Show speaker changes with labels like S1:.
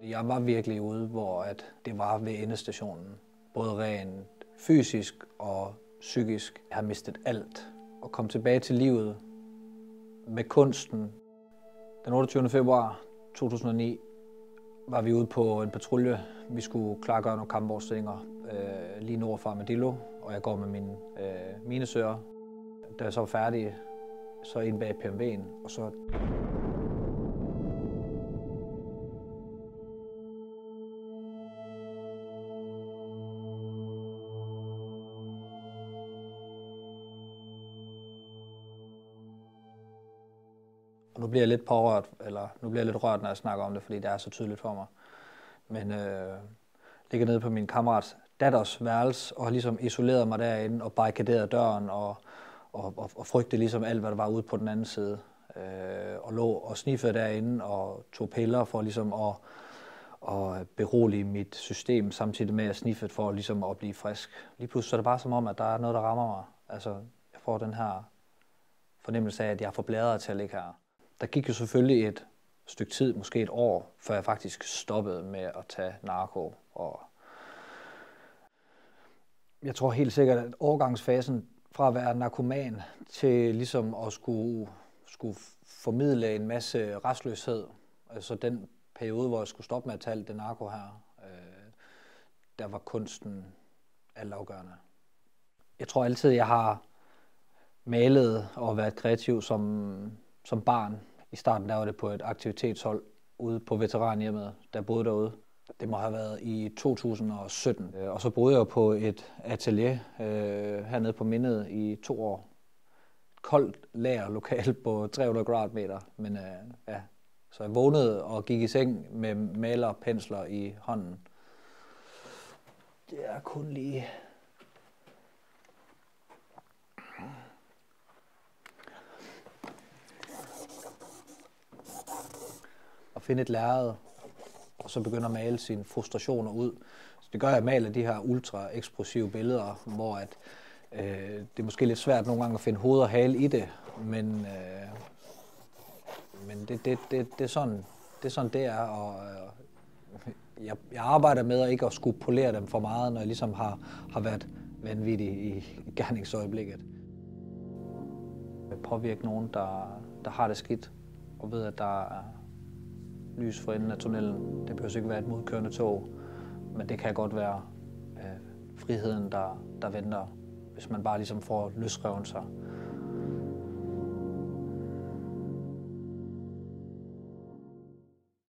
S1: Jeg var virkelig ude, hvor det var ved endestationen. Både rent fysisk og psykisk. Jeg har mistet alt. Og kom tilbage til livet med kunsten. Den 28. februar 2009 var vi ude på en patrulje. Vi skulle klargøre nogle kampvognsstillinger lige nord for Armadillo, og jeg går med mine minesøger. Da jeg så var færdig, så ind bag PMV'en, og så nu bliver jeg lidt pårørt, eller nu bliver jeg lidt rørt, når jeg snakker om det, fordi det er så tydeligt for mig. Men ligger nede på min kammerats datters værelse og har ligesom isoleret mig derinde og barrikaderet døren og frygtede ligesom alt, hvad der var ude på den anden side. Og lå og sniffede derinde og tog piller for ligesom at berolige mit system, samtidig med at sniffe for ligesom at blive frisk. Lige pludselig så er det bare som om, at der er noget, der rammer mig. Altså, jeg får den her fornemmelse af, at jeg er for bladret til at ligge her. Der gik jo selvfølgelig et stykke tid, måske et år, før jeg faktisk stoppede med at tage narko. Og jeg tror helt sikkert, at overgangsfasen fra at være narkoman til ligesom at skulle formidle en masse restløshed, altså den periode, hvor jeg skulle stoppe med at tage alt det narko her, der var kunsten altafgørende. Jeg tror altid, jeg har malet og været kreativ som barn. I starten der var det på et aktivitetshold ude på veteranhjemmet, der boede derude. Det må have været i 2017. Og så boede jeg på et atelier hernede på Mindet i 2 år. Et koldt lagerlokale på 300 kvadratmeter. Men ja, så jeg vågnede og gik i seng med malerpensler i hånden. Det er kun lige at finde et lærred, og så begynder at male sine frustrationer ud. Så det gør, at jeg maler de her ultra-eksplosive billeder, hvor det er måske lidt svært nogle gange at finde hoved og hale i det, men det er sådan, det er. Og jeg arbejder med at ikke at skulle polere dem for meget, når jeg ligesom har været vanvittig i gerningsøjeblikket. Påvirke nogen, der har det skidt, og ved, at der er lys for enden af tunnelen. Det behøver ikke være et modkørende tog, men det kan godt være friheden, der venter, hvis man bare ligesom får løsreven sig.